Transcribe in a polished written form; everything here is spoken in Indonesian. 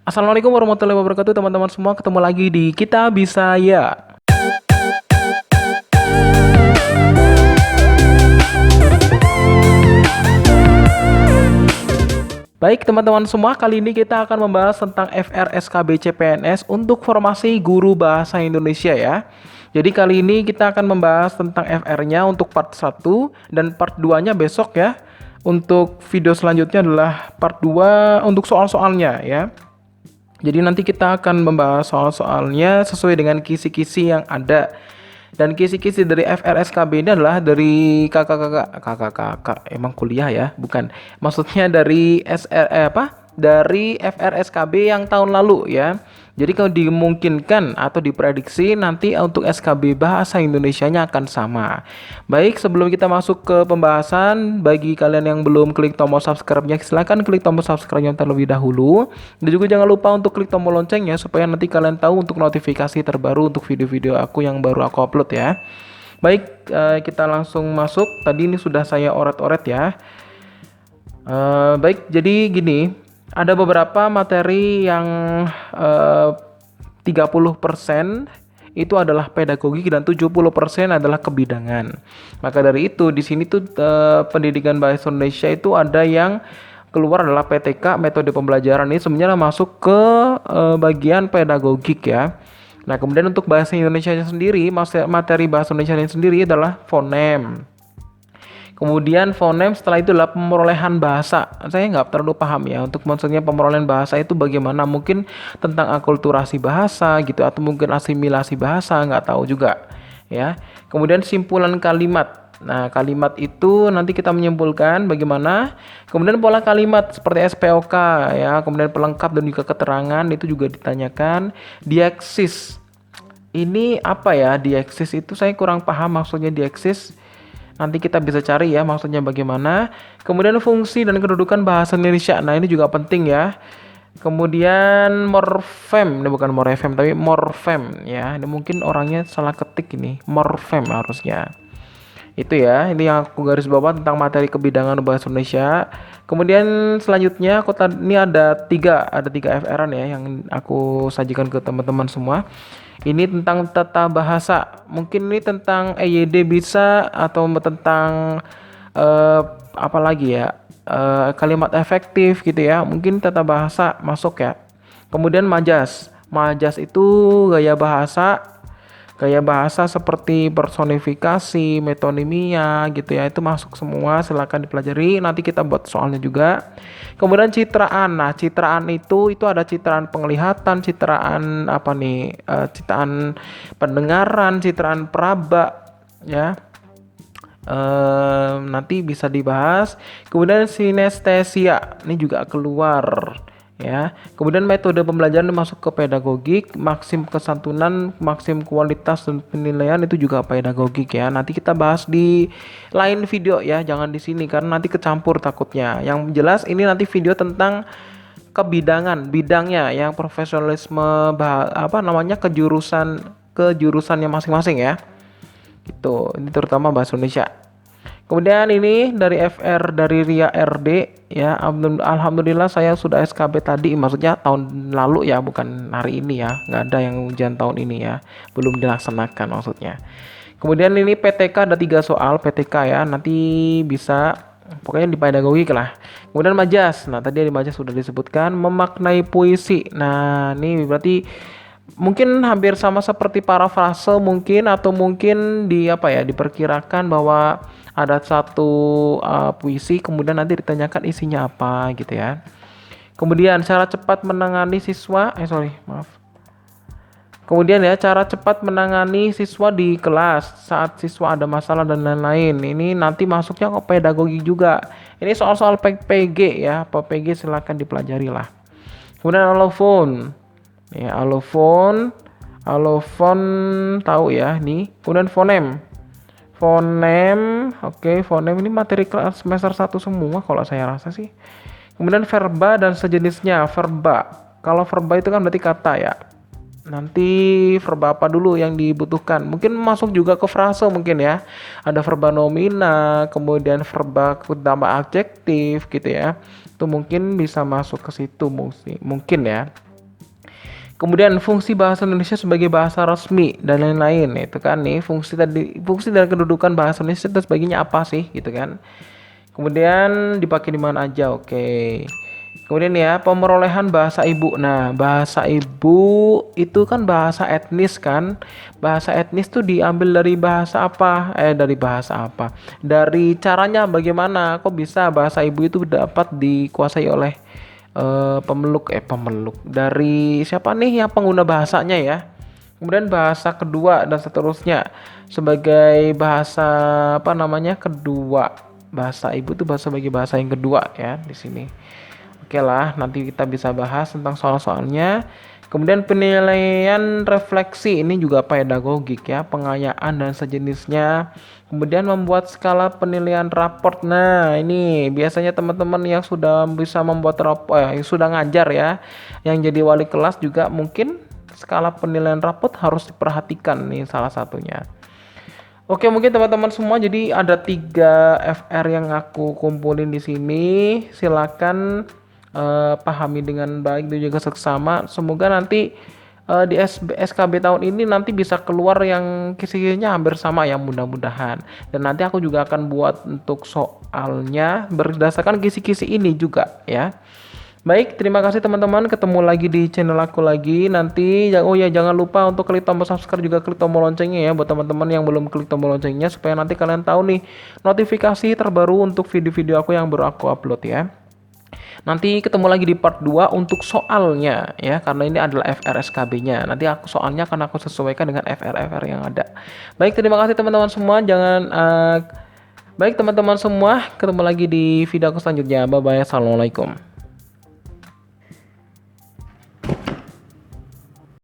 Assalamualaikum warahmatullahi wabarakatuh teman-teman semua. Ketemu lagi di Kita Bisa Ya. Baik teman-teman semua, kali ini kita akan membahas tentang FRSKB CPNS untuk formasi guru bahasa Indonesia ya. Jadi kali ini kita akan membahas tentang FR-nya untuk part 1 dan part 2-nya besok ya. Untuk video selanjutnya adalah part 2 untuk soal-soalnya ya. Jadi nanti kita akan membahas soal-soalnya sesuai dengan kisi-kisi yang ada. Dan kisi-kisi dari FRSKB ini adalah dari kakak-kakak emang kuliah ya, bukan. Maksudnya dari Dari FRSKB yang tahun lalu ya. Jadi kalau dimungkinkan atau diprediksi nanti untuk SKB bahasa Indonesianya akan sama. Baik, sebelum kita masuk ke pembahasan, bagi kalian yang belum klik tombol subscribe-nya, silahkan klik tombol subscribe-nya terlebih dahulu. Dan juga jangan lupa untuk klik tombol loncengnya supaya nanti kalian tahu untuk notifikasi terbaru untuk video-video aku yang baru aku upload ya. Baik, kita langsung masuk. Tadi ini sudah saya oret-oret ya. Baik, jadi gini, ada beberapa materi yang 30% itu adalah pedagogik dan 70% adalah kebidangan. Maka dari itu di sini tuh pendidikan bahasa Indonesia itu ada yang keluar adalah PTK, metode pembelajaran ini sebenarnya masuk ke bagian pedagogik ya. Nah, kemudian untuk bahasa Indonesia sendiri, materi bahasa Indonesia sendiri adalah fonem. Kemudian fonem setelah itu adalah pemerolehan bahasa. Saya nggak terlalu paham ya untuk maksudnya pemerolehan bahasa itu bagaimana. Mungkin tentang akulturasi bahasa gitu atau mungkin asimilasi bahasa, nggak tahu juga ya. Kemudian simpulan kalimat. Nah, kalimat itu nanti kita menyimpulkan bagaimana. Kemudian pola kalimat seperti SPOK ya. Kemudian pelengkap dan juga keterangan itu juga ditanyakan. Dieksis. Ini apa ya? Dieksis itu saya kurang paham maksudnya dieksis. Nanti kita bisa cari ya maksudnya bagaimana. Kemudian fungsi dan kedudukan bahasa Indonesia. Nah, ini juga penting ya. Kemudian morfem, ini bukan morfem tapi morfem ya. Ini mungkin orangnya salah ketik ini. Morfem harusnya. Itu ya, ini yang aku garis bawah tentang materi kebidangan bahasa Indonesia. Kemudian selanjutnya ini ada tiga FR-an ya yang aku sajikan ke teman-teman semua. Ini tentang tata bahasa. Mungkin ini tentang EYD bisa atau tentang apa lagi ya? Kalimat efektif gitu ya. Mungkin tata bahasa masuk ya. Kemudian majas. Majas itu gaya bahasa. Gaya bahasa seperti personifikasi, metonimia gitu ya. Itu masuk semua, silakan dipelajari. Nanti kita buat soalnya juga. Kemudian citraan. Nah, citraan itu ada citraan penglihatan, citraan apa nih? Citraan pendengaran, citraan peraba ya. Nanti bisa dibahas. Kemudian sinestesia. Ini juga keluar ya. Kemudian metode pembelajaran masuk ke pedagogik, maksim kesantunan, maksim kualitas dan penilaian itu juga pedagogik ya. Nanti kita bahas di lain video ya, jangan di sini karena nanti kecampur takutnya. Yang jelas ini nanti video tentang bidangnya yang profesionalisme kejurusannya masing-masing ya. Gitu. Ini terutama bahasa Indonesia. Kemudian ini dari FR dari Ria RD ya. Alhamdulillah saya sudah SKB tadi, maksudnya tahun lalu ya, bukan hari ini ya. Nggak ada yang ujian tahun ini ya, belum dilaksanakan maksudnya. Kemudian ini PTK ada 3 soal PTK ya, nanti bisa pokoknya di pedagogik lah. Kemudian majas. Nah, tadi di majas sudah disebutkan memaknai puisi. Nah, ini berarti mungkin hampir sama seperti parafrase mungkin, atau mungkin diperkirakan bahwa ada satu puisi kemudian nanti ditanyakan isinya apa gitu ya. Kemudian cara cepat menangani siswa Kemudian ya, cara cepat menangani siswa di kelas saat siswa ada masalah dan lain-lain. Ini nanti masuknya ke pedagogi juga. Ini soal-soal PG ya, PG silakan dipelajari lah. Kemudian alofon. Ya, alofon tahu ya nih. Kemudian fonem. Fonem ini materi kelas semester 1 semua kalau saya rasa sih. Kemudian verba dan sejenisnya. Kalau verba itu kan berarti kata ya. Nanti verba apa dulu yang dibutuhkan? Mungkin masuk juga ke frase mungkin ya. Ada verba nomina, kemudian verba tambah adjektif gitu ya. Itu mungkin bisa masuk ke situ mungkin ya. Kemudian fungsi bahasa Indonesia sebagai bahasa resmi dan lain-lain itu kan nih fungsi dan kedudukan bahasa Indonesia dan sebagainya apa sih gitu kan. Kemudian dipakai di mana aja, oke. Kemudian ya pemerolehan bahasa ibu. Nah bahasa ibu itu kan bahasa etnis kan. Bahasa etnis tuh diambil dari bahasa apa? Dari bahasa apa? Dari caranya bagaimana? Kok bisa bahasa ibu itu dapat dikuasai oleh pemeluk dari siapa nih yang pengguna bahasanya ya. Kemudian bahasa kedua dan seterusnya sebagai bahasa apa namanya kedua. Bahasa ibu itu bahasa sebagai bahasa yang kedua ya di sini. Oke lah, nanti kita bisa bahas tentang soal-soalnya. Kemudian penilaian refleksi ini juga pedagogik ya, pengayaan dan sejenisnya. Kemudian membuat skala penilaian raport. Nah, ini biasanya teman-teman yang sudah bisa membuat raport, yang sudah ngajar ya, yang jadi wali kelas juga mungkin skala penilaian raport harus diperhatikan nih salah satunya. Oke, mungkin teman-teman semua jadi ada 3 FR yang aku kumpulin di sini. Silakan pahami dengan baik dan juga seksama. Semoga nanti di SKB tahun ini nanti bisa keluar yang kisi-kisinya hampir sama ya mudah-mudahan. Dan nanti aku juga akan buat untuk soalnya berdasarkan kisi-kisi ini juga ya. Baik, terima kasih teman-teman. Ketemu lagi di channel aku lagi nanti. Oh ya, jangan lupa untuk klik tombol subscribe juga klik tombol loncengnya ya buat teman-teman yang belum klik tombol loncengnya supaya nanti kalian tahu nih notifikasi terbaru untuk video-video aku yang baru aku upload ya. Nanti ketemu lagi di part 2 untuk soalnya ya karena ini adalah FRSKB-nya. Nanti aku soalnya akan aku sesuaikan dengan FR yang ada. Baik, terima kasih teman-teman semua. Baik teman-teman semua, ketemu lagi di video aku selanjutnya. Bye bye. Assalamualaikum.